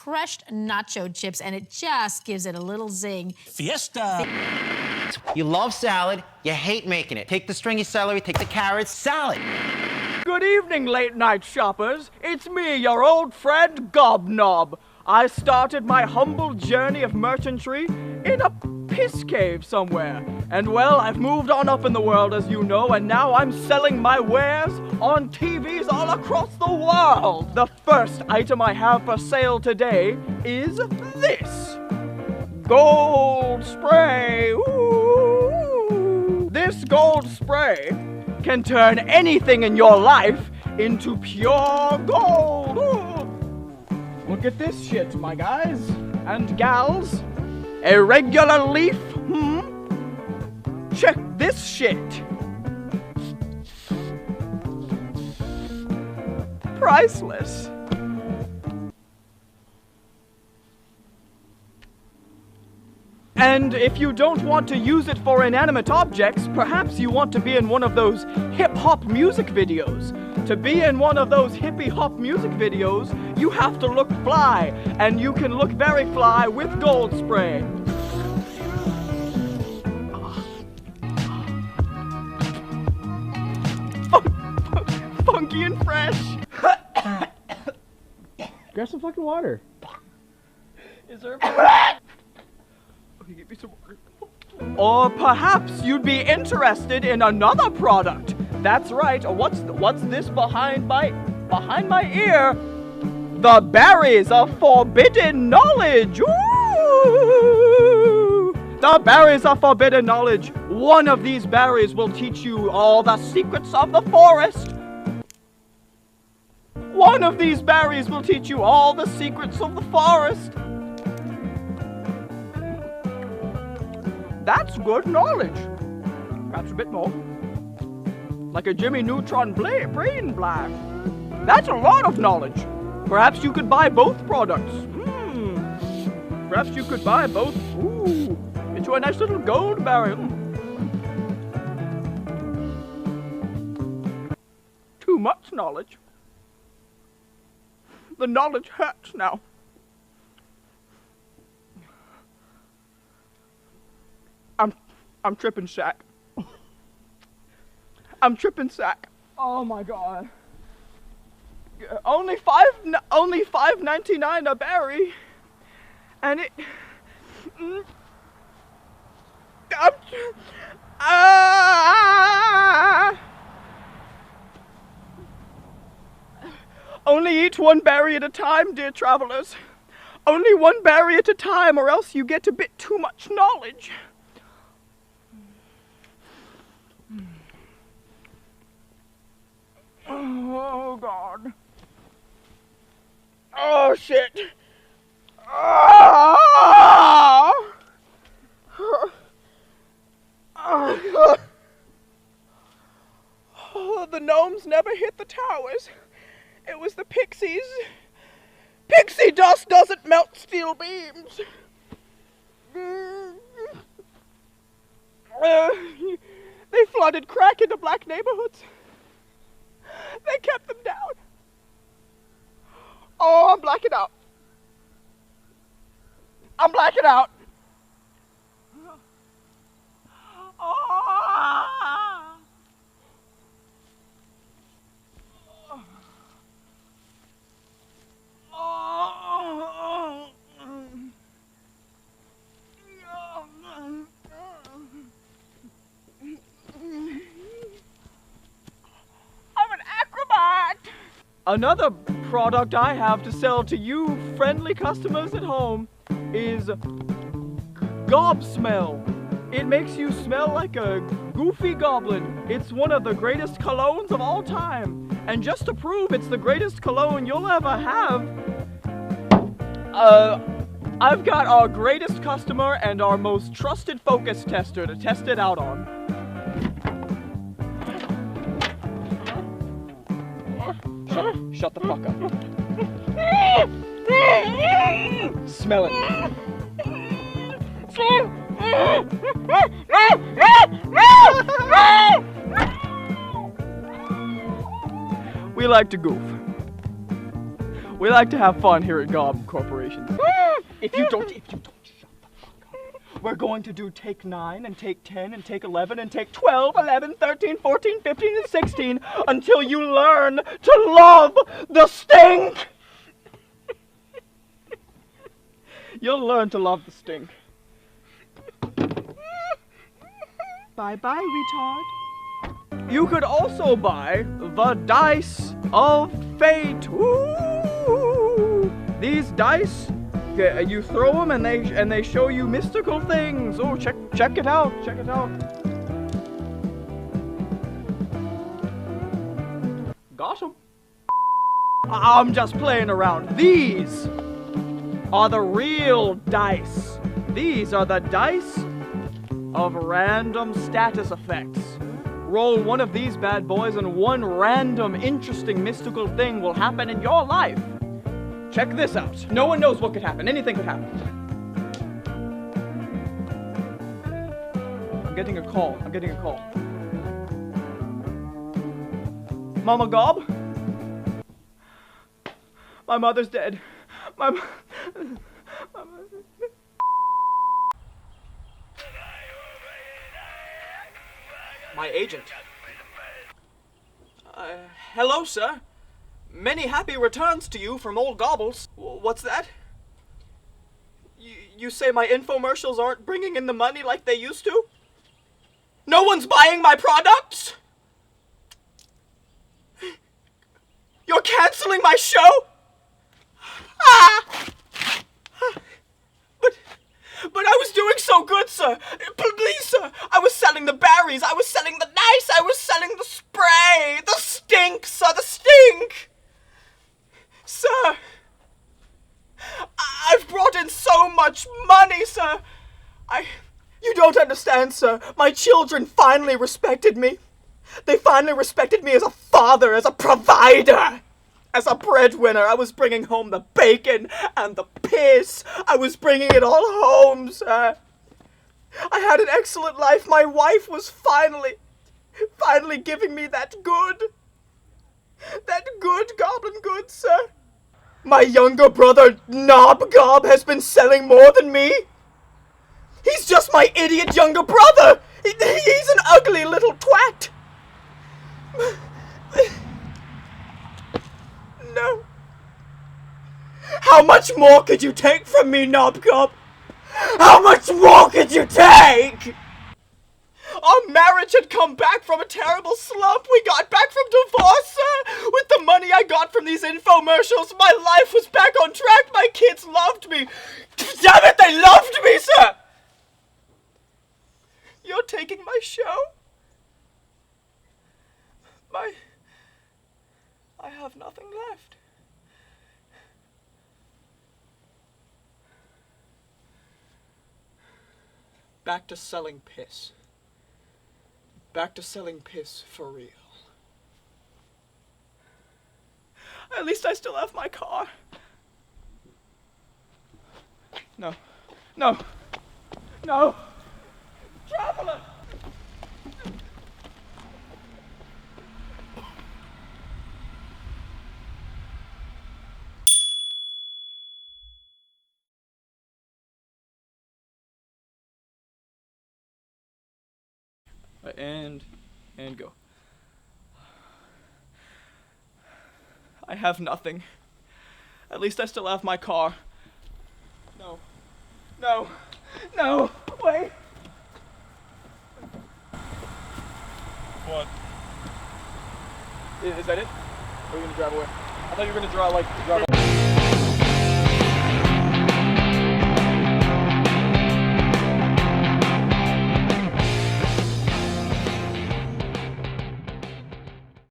crushed nacho chips, and it just gives it a little zing. Fiesta! You love salad, you hate making it. Take the stringy celery, take the carrots, salad. Good evening, late-night shoppers. It's me, your old friend, Gob Knob. I started my humble journey of merchantry in a piss cave somewhere. And well, I've moved on up in the world, as you know, and now I'm selling my wares on TVs all across the world. The first item I have for sale today is this. Gold spray. Ooh. This gold spray can turn anything in your life into pure gold. Ooh. Look at this shit, my guys and gals. A regular leaf, Check this shit. Priceless. And if you don't want to use it for inanimate objects, perhaps you want to be in one of those hip-hop music videos. To be in one of those hippie-hop music videos, you have to look fly, and you can look very fly with gold spray. Funky and fresh. Grab some fucking water. Is there a... Okay, give me some water. Or perhaps you'd be interested in another product. That's right. What's this behind my ear? The berries of forbidden knowledge. Ooh! The berries of forbidden knowledge. One of these berries will teach you all the secrets of the forest. One of these berries will teach you all the secrets of the forest. That's good knowledge. Perhaps a bit more. Like a Jimmy Neutron brain blast. That's a lot of knowledge. Perhaps you could buy both products. Perhaps you could buy both. Ooh, into a nice little gold berry. Too much knowledge. The knowledge hurts now. I'm tripping sack. I'm tripping sack. Oh my god. Only $5.99 a berry. And it Only eat one berry at a time, dear travelers. Only one berry at a time, or else you get a bit too much knowledge. Oh, God. Oh, shit. Oh. Oh, the gnomes never hit the towers. It was the pixies. Pixie dust doesn't melt steel beams. They flooded crack into black neighborhoods. They kept them down. Oh, I'm blacking out. I'm blacking out. Oh. Another product I have to sell to you friendly customers at home is Gob Smell. It makes you smell like a goofy goblin. It's one of the greatest colognes of all time. And just to prove it's the greatest cologne you'll ever have, I've got our greatest customer and our most trusted focus tester to test it out on. Shut the fuck up. Smell it. We like to goof. We like to have fun here at Gob Corporation. If you don't shut the fuck up. We're going to do take 9 and take 10 and take 11 and take 12, 11, 13, 14, 15, and 16 until you learn to love the stink. You'll learn to love the stink. Bye-bye, retard. You could also buy the Dice of Fate. Ooh. These dice, you throw them and they show you mystical things. Oh, check it out. Check it out. Got 'em. I'm just playing around. These are the real dice. These are the dice of random status effects. Roll one of these bad boys and one random, interesting, mystical thing will happen in your life. Check this out. No one knows what could happen. Anything could happen. I'm getting a call. Mama Gob? My mother's dead. My agent. Hello, sir. Many happy returns to you from old Gobbles. What's that? You say my infomercials aren't bringing in the money like they used to? No one's buying my products? You're canceling my show? But I was doing so good, sir. Please, sir. I was selling the berries. I was selling the nice. I was selling the spray. The stink, sir. The stink. Sir. I've brought in so much money, sir. You don't understand, sir. My children finally respected me. They finally respected me as a father, as a provider. As a breadwinner, I was bringing home the bacon and the piss. I was bringing it all home, sir. I had an excellent life. My wife was finally giving me that good goblin good, sir. My younger brother, Knob Gob, has been selling more than me. He's just my idiot younger brother. He's an ugly little twat. No. How much more could you take from me, Knob Gob? How much more could you take? Our marriage had come back from a terrible slump. We got back from divorce, sir. With the money I got from these infomercials, my life was back on track. My kids loved me. Damn it, they loved me, sir. You're taking my show? I have nothing left. Back to selling piss. Back to selling piss for real. At least I still have my car. No. Traveler! And go. I have nothing. At least I still have my car. No, wait. What? Is that it? Or are you gonna drive away? I thought you were gonna drive like